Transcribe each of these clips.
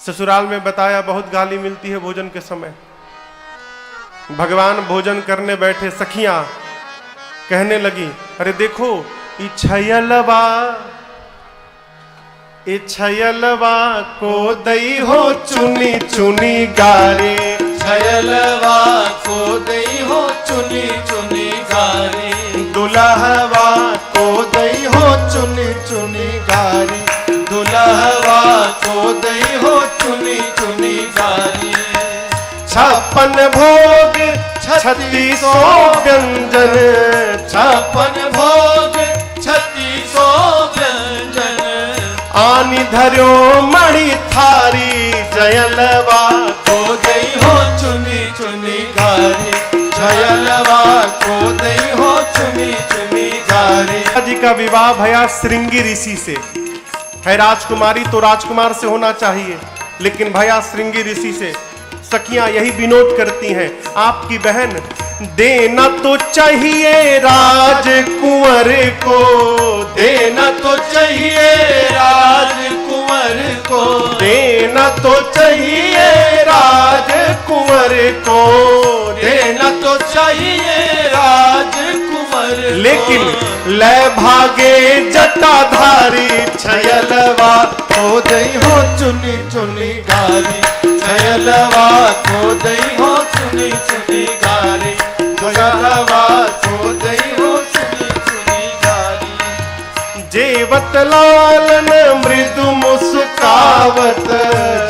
ससुराल में बताया बहुत गाली मिलती है भोजन के समय। भगवान भोजन करने बैठे, सखियां कहने लगी, अरे देखो छयलवा को दई हो चुनी चुनी गारे, छयलवा को दई हो चुनी चुनी गारी, दुल्हवा को दई हो चुनी चुनी गारी, दुल्हवा को दई हो चुनी चुनी गारी। 56 भोग 36 व्यंजन, 56 भोग 36 व्यंजन, आनी धर्यो मणि थारी, जयलवा को दई हो चुनी चुनी गारी, छयलवा को दई हो चुनी चुनी गारी। जी का विवाह भया श्रृंगी ऋषि से है। राजकुमारी तो राजकुमार से होना चाहिए, लेकिन भया श्रृंगी ऋषि से। सखियां यही विनोद करती हैं, आपकी बहन देना तो चाहिए राजकुंवर को, देना तो चाहिए राजकुंवर को, देना तो चाहिए राजकुंवर को, देना तो चाहिए राजकुंवर को। लेकिन ले भागे जटाधारी, छयलवा को दई हो चुनी चुनी गारी, छयलवा को दई हो चुनी चुनी गारी, दुल्हवा को दई हो चुनी चुनी गारी। जेवत लालन मृदु मुस्कावत,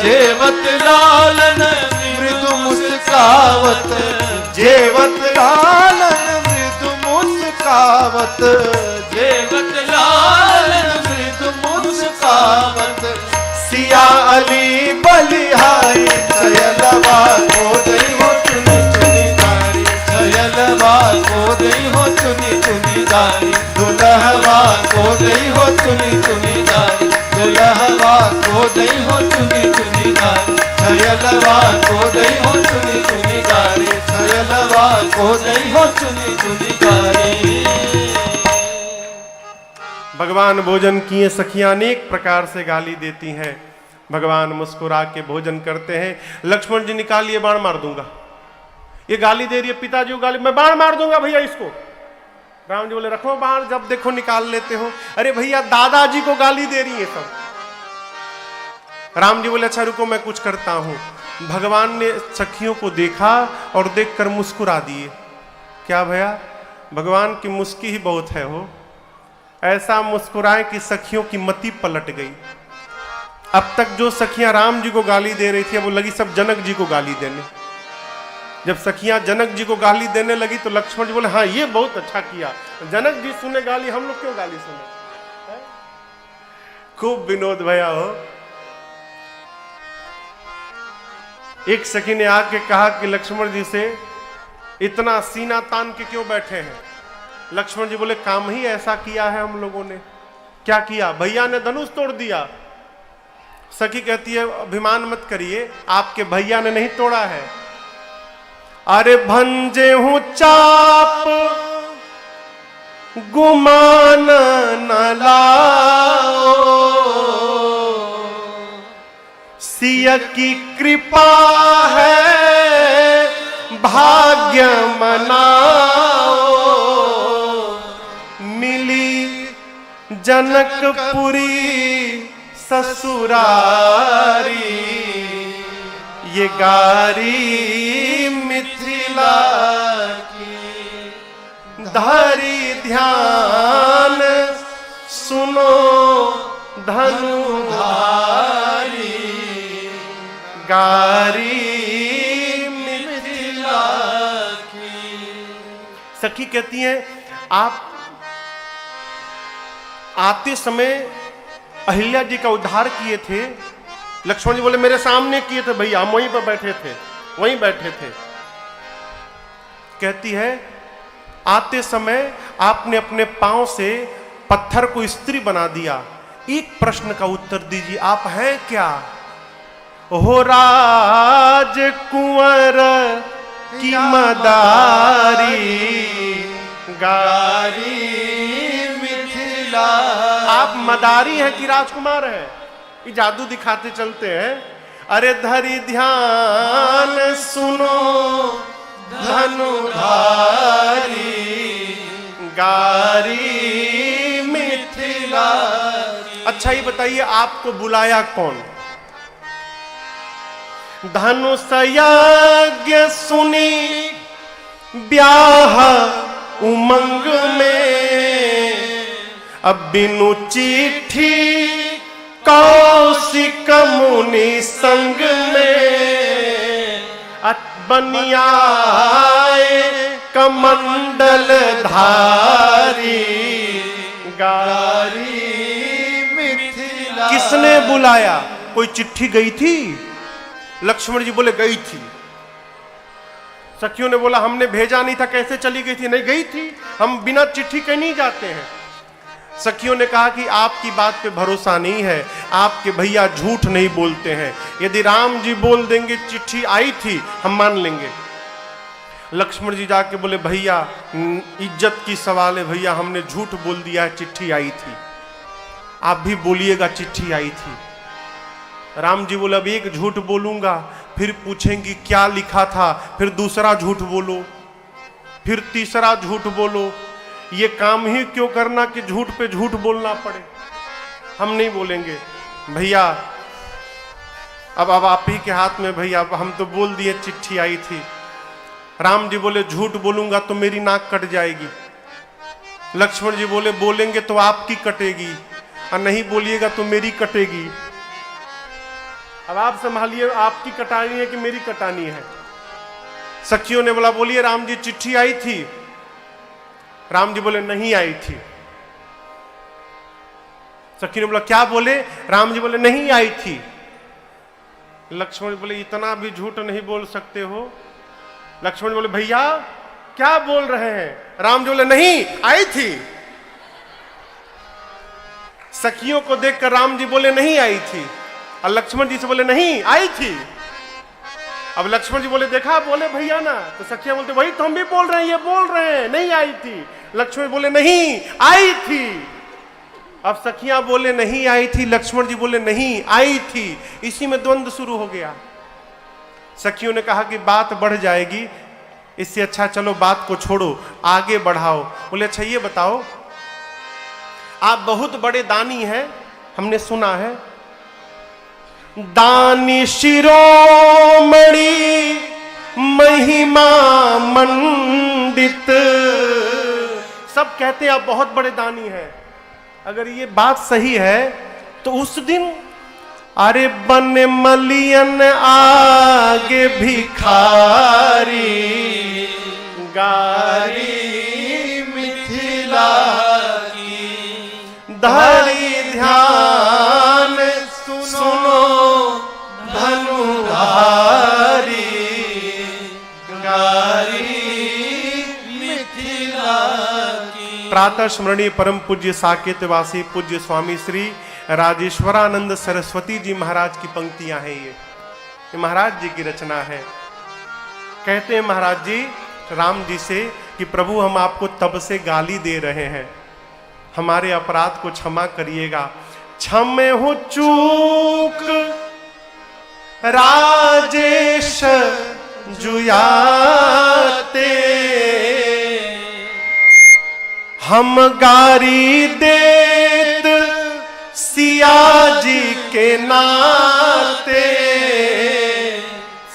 जेवत लालन मृदु मुस्कावत, जेवत लालन मृदु मुस्कावत, जेवत लालन मृदु मुस्कावत। सिया अली बलिहारी, छयलवा को दई हो चुनी चुनी गारी, छयलवा को दई हो चुनी चुनी गारी, दुल्हवा को दई हो चुनी चुनी गारी, दुल्हवा को दई हो चुनी चुनी गारी, छयलवा को दई हो चुनी चुनी गारी, छयलवा को दई हो चुनी चुनी गारी। भगवान भोजन किए, सखियां अनेक प्रकार से गाली देती हैं। भगवान मुस्कुरा के भोजन करते हैं। लक्ष्मण जी निकालिए, बाण मार दूंगा। ये गाली दे रही है, पिताजी को गाली, मैं बाण मार दूंगा भैया इसको। राम जी बोले रखो बाण, जब देखो निकाल लेते हो। अरे भैया दादाजी को गाली दे रही है सब। राम जी बोले अच्छा रुको मैं कुछ करता हूं। भगवान ने सखियों को देखा और देखकर मुस्कुरा दिए। क्या भैया, भगवान की मुस्की ही बहुत है हो। ऐसा मुस्कुराए कि सखियों की मति पलट गई। अब तक जो सखियां राम जी को गाली दे रही थी, वो लगी सब जनक जी को गाली देने। जब सखियां जनक जी को गाली देने लगी तो लक्ष्मण जी बोले हाँ ये बहुत अच्छा किया, जनक जी सुने गाली, हम लोग क्यों गाली सुने। खूब विनोद भैया हो। एक सखी ने आके कहा कि लक्ष्मण जी से इतना सीना तान के क्यों बैठे हैं। लक्ष्मण जी बोले काम ही ऐसा किया है हम लोगों ने। क्या किया? भैया ने धनुष तोड़ दिया। सखी कहती है अभिमान मत करिए, आपके भैया ने नहीं तोड़ा है। अरे भंजे हूं चाप गुमान न लाओ, सिया की कृपा है भाग्य मनाओ, मिली जनकपुरी ससुरारी, ये गारी मिथिला की, धारी ध्यान सुनो धनुधारी, गारी मिथिला की। सखी कहती है आप आते समय अहिल्या जी का उद्धार किए थे। लक्ष्मण जी बोले मेरे सामने किए थे भैया, हम वहीं पर बैठे थे, वहीं बैठे थे। कहती है आते समय आपने अपने पांव से पत्थर को स्त्री बना दिया। एक प्रश्न का उत्तर दीजिए, आप हैं क्या? हो राजकुंवर की मदारी, गारी आप मदारी हैं कि राजकुमार हैं? ये जादू दिखाते चलते हैं। अरे धरि ध्यान सुनो धनुधारी गारी मिथिला। अच्छा ये बताइए आपको बुलाया कौन? धनुष यज्ञ सुनी ब्याह उमंग में, अब बिनु चिट्ठी कौशिक मुनि संग में, बनियाए कमंडल धारी गारी मिथिला। किसने बुलाया? कोई चिट्ठी गई थी? लक्ष्मण जी बोले गई थी। सखियों ने बोला हमने भेजा नहीं था, कैसे चली गई थी? नहीं गई थी, हम बिना चिट्ठी के नहीं जाते हैं। सखियों ने कहा कि आपकी बात पे भरोसा नहीं है, आपके भैया झूठ नहीं बोलते हैं, यदि राम जी बोल देंगे चिट्ठी आई थी हम मान लेंगे। लक्ष्मण जी जाके बोले भैया इज्जत की सवाल है भैया, हमने झूठ बोल दिया है, चिट्ठी आई थी, आप भी बोलिएगा चिट्ठी आई थी। राम जी बोले अब एक झूठ बोलूंगा, फिर पूछेंगी क्या लिखा था, फिर दूसरा झूठ बोलो, फिर तीसरा झूठ बोलो, ये काम ही क्यों करना कि झूठ पे झूठ बोलना पड़े। हम नहीं बोलेंगे भैया, अब आप ही के हाथ में भैया, हम तो बोल दिए चिट्ठी आई थी। राम जी बोले झूठ बोलूंगा तो मेरी नाक कट जाएगी। लक्ष्मण जी बोले बोलेंगे तो आपकी कटेगी और नहीं बोलिएगा तो मेरी कटेगी। अब आप संभालिए, आपकी कटानी है कि मेरी कटानी है। सखियों ने बोला बोलिए राम जी चिट्ठी आई थी। राम जी बोले नहीं आई थी। सखी ने बोला क्या बोले? राम जी बोले नहीं आई थी। लक्ष्मण बोले इतना भी झूठ नहीं बोल सकते हो। लक्ष्मण बोले भैया क्या बोल रहे हैं? राम जी बोले नहीं आई थी। सखियों को देखकर राम जी बोले नहीं आई थी और लक्ष्मण जी से बोले नहीं आई थी। अब लक्ष्मण जी बोले देखा बोले भैया ना, तो सखिया बोलते वही तो हम भी बोल रहे हैं, ये बोल रहे हैं नहीं आई थी। लक्ष्मण बोले नहीं आई थी। अब सखियां बोले नहीं आई थी, लक्ष्मण जी बोले नहीं आई थी। इसी में द्वंद्व शुरू हो गया। सखियों ने कहा कि बात बढ़ जाएगी, इससे अच्छा चलो बात को छोड़ो आगे बढ़ाओ। बोले अच्छा ये बताओ, आप बहुत बड़े दानी हैं, हमने सुना है, दानी शिरोमणि महिमा मंडित, सब कहते हैं आप बहुत बड़े दानी हैं। अगर ये बात सही है तो उस दिन अरे बन मलियन आगे भिखारी गारी मिथिला की, धरी ध्यान सुनो धनुधारी गारी मिथिला की। प्रातः स्मरणीय परम पूज्य साकेतवासी पूज्य स्वामी श्री राजेश्वरानंद सरस्वती जी महाराज की पंक्तियां हैं। ये महाराज जी की रचना है। कहते हैं महाराज जी राम जी से कि प्रभु हम आपको तब से गाली दे रहे हैं, हमारे अपराध को क्षमा करिएगा। क्षमे हो चूक राजेश जुयाते, हम गारी देत सिया जी के नाते,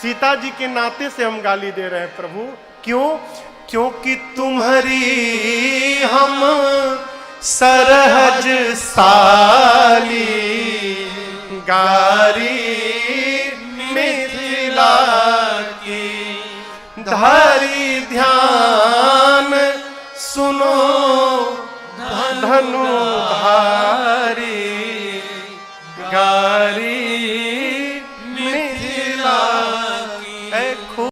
सीता जी के नाते से हम गाली दे रहे हैं प्रभु। क्यों? क्योंकि तुम्हारी हम सरहज साली गारी मिथिला की, धरी ध्यान सुनो धनुधारी